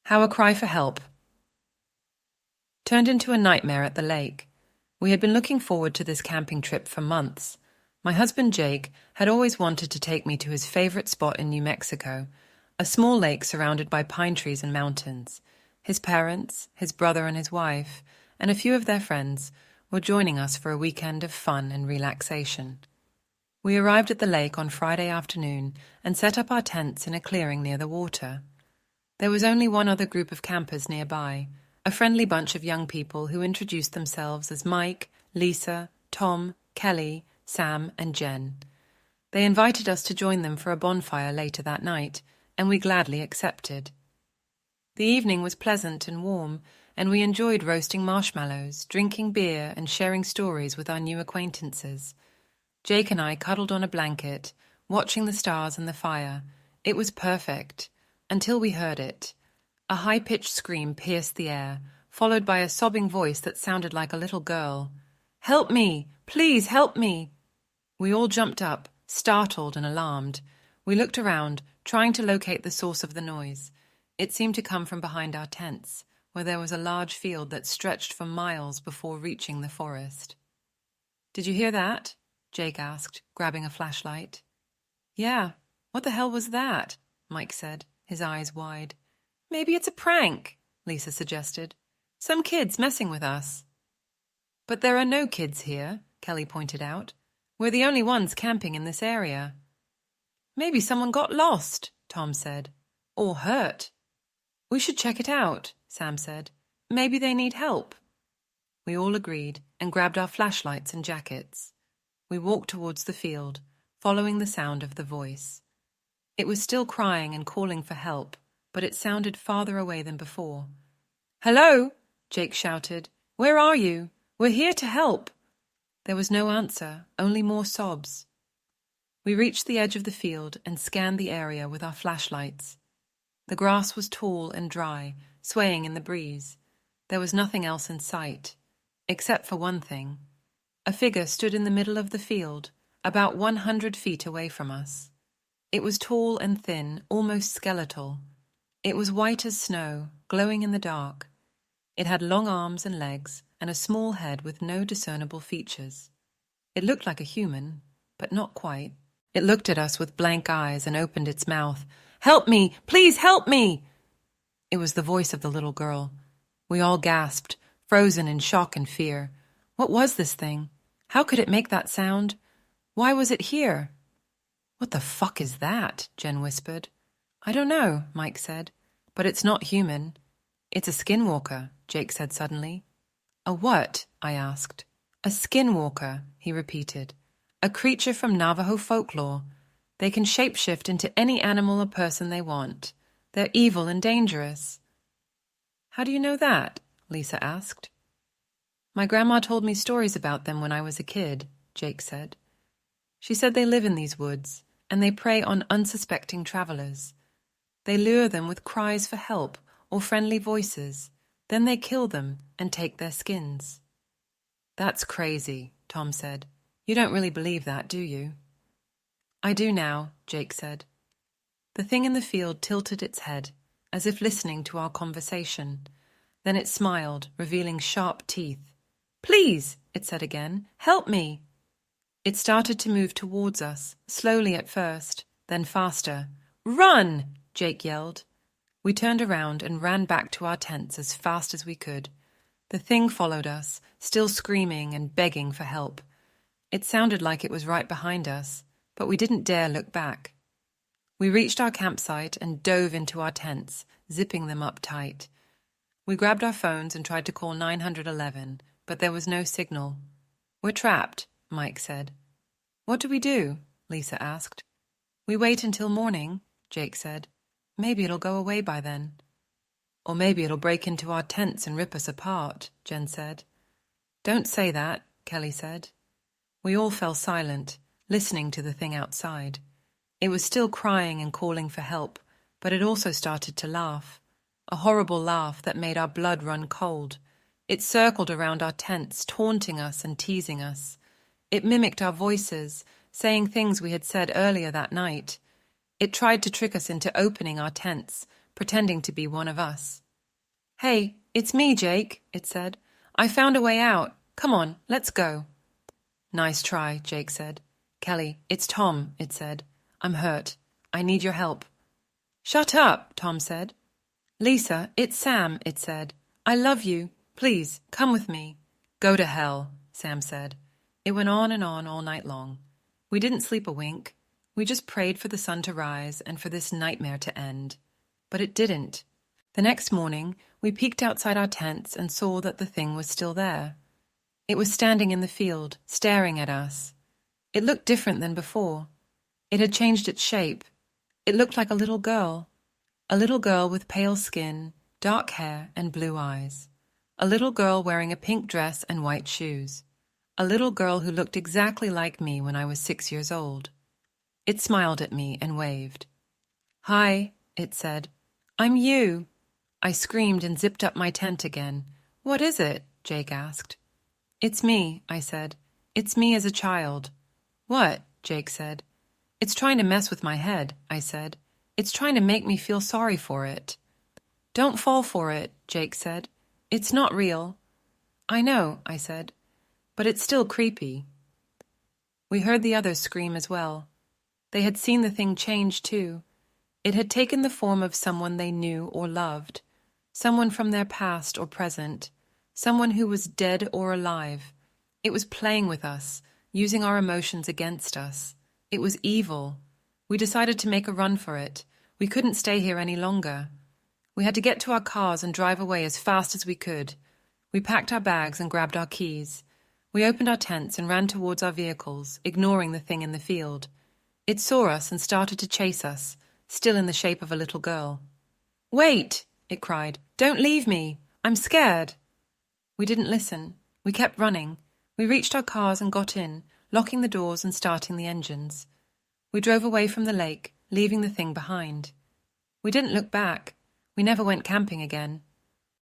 How a cry for help turned into a nightmare at the lake. We had been looking forward to this camping trip for months. My husband Jake had always wanted to take me to his favorite spot in New Mexico, a small lake surrounded by pine trees and mountains. His parents, his brother and his wife, and a few of their friends were joining us for a weekend of fun and relaxation. We arrived at the lake on Friday afternoon and set up our tents in a clearing near the water. There was only one other group of campers nearby, a friendly bunch of young people who introduced themselves as Mike, Lisa, Tom, Kelly, Sam, and Jen. They invited us to join them for a bonfire later that night, and we gladly accepted. The evening was pleasant and warm, and we enjoyed roasting marshmallows, drinking beer, and sharing stories with our new acquaintances. Jake and I cuddled on a blanket, watching the stars and the fire. It was perfect, until we heard it. A high-pitched scream pierced the air, followed by a sobbing voice that sounded like a little girl. "Help me! Please help me!" We all jumped up, startled and alarmed. We looked around, trying to locate the source of the noise. It seemed to come from behind our tents, where there was a large field that stretched for miles before reaching the forest. "Did you hear that?" Jake asked, grabbing a flashlight. "Yeah, what the hell was that?" Mike said, his eyes wide. "Maybe it's a prank," Lisa suggested. "Some kids messing with us." "But there are no kids here," Kelly pointed out. "We're the only ones camping in this area." "Maybe someone got lost," Tom said. "Or hurt." "We should check it out," Sam said. "Maybe they need help." We all agreed and grabbed our flashlights and jackets. We walked towards the field, following the sound of the voice. It was still crying and calling for help, but it sounded farther away than before. "Hello!" Jake shouted. "Where are you? We're here to help." There was no answer, only more sobs. We reached the edge of the field and scanned the area with our flashlights. The grass was tall and dry, swaying in the breeze. There was nothing else in sight, except for one thing. A figure stood in the middle of the field, about 100 feet away from us. It was tall and thin, almost skeletal. It was white as snow, glowing in the dark. It had long arms and legs, and a small head with no discernible features. It looked like a human, but not quite. It looked at us with blank eyes and opened its mouth. "Help me! Please help me!" It was the voice of the little girl. We all gasped, frozen in shock and fear. What was this thing? How could it make that sound? Why was it here? "What the fuck is that?" Jen whispered. "I don't know," Mike said. "But it's not human." "It's a skinwalker," Jake said suddenly. "A what?" I asked. "A skinwalker," he repeated. "A creature from Navajo folklore. They can shapeshift into any animal or person they want. They're evil and dangerous." "How do you know that?" Lisa asked. "My grandma told me stories about them when I was a kid," Jake said. "She said they live in these woods, and they prey on unsuspecting travelers. They lure them with cries for help or friendly voices. Then they kill them and take their skins." "That's crazy," Tom said. "You don't really believe that, do you?" "I do now," Jake said. The thing in the field tilted its head, as if listening to our conversation. Then it smiled, revealing sharp teeth. "Please," it said again, "help me." It started to move towards us, slowly at first, then faster. "Run!" Jake yelled. We turned around and ran back to our tents as fast as we could. The thing followed us, still screaming and begging for help. It sounded like it was right behind us, but we didn't dare look back. We reached our campsite and dove into our tents, zipping them up tight. We grabbed our phones and tried to call 911, but there was no signal. "We're trapped," Mike said. "What do we do?" Lisa asked. "We wait until morning," Jake said. "Maybe it'll go away by then." "Or maybe it'll break into our tents and rip us apart," Jen said. "Don't say that," Kelly said. We all fell silent, listening to the thing outside. It was still crying and calling for help, but it also started to laugh. A horrible laugh that made our blood run cold. It circled around our tents, taunting us and teasing us. It mimicked our voices, saying things we had said earlier that night. It tried to trick us into opening our tents, pretending to be one of us. "Hey, it's me, Jake," it said. "I found a way out. Come on, let's go." "Nice try," Jake said. "Kelly, it's Tom," it said. "I'm hurt. I need your help." "Shut up," Tom said. "Lisa, it's Sam," it said. "I love you. Please, come with me." "Go to hell," Sam said. It went on and on all night long. We didn't sleep a wink. We just prayed for the sun to rise and for this nightmare to end. But it didn't. The next morning, we peeked outside our tents and saw that the thing was still there. It was standing in the field, staring at us. It looked different than before. It had changed its shape. It looked like a little girl with pale skin, dark hair, and blue eyes. A little girl wearing a pink dress and white shoes. A little girl who looked exactly like me when I was 6 years old. It smiled at me and waved. "Hi," it said. "I'm you." I screamed and zipped up my tent again. "What is it?" Jake asked. "It's me," I said. "It's me as a child." "What?" Jake said. "It's trying to mess with my head," I said. "It's trying to make me feel sorry for it." "Don't fall for it," Jake said. "It's not real." "I know," I said, "but it's still creepy." We heard the others scream as well. They had seen the thing change too. It had taken the form of someone they knew or loved, someone from their past or present, someone who was dead or alive. It was playing with us, using our emotions against us. It was evil. We decided to make a run for it. We couldn't stay here any longer. We had to get to our cars and drive away as fast as we could. We packed our bags and grabbed our keys. We opened our tents and ran towards our vehicles, ignoring the thing in the field. It saw us and started to chase us, still in the shape of a little girl. "Wait!" it cried. "Don't leave me! I'm scared!" We didn't listen. We kept running. We reached our cars and got in, locking the doors and starting the engines. We drove away from the lake, leaving the thing behind. We didn't look back. We never went camping again.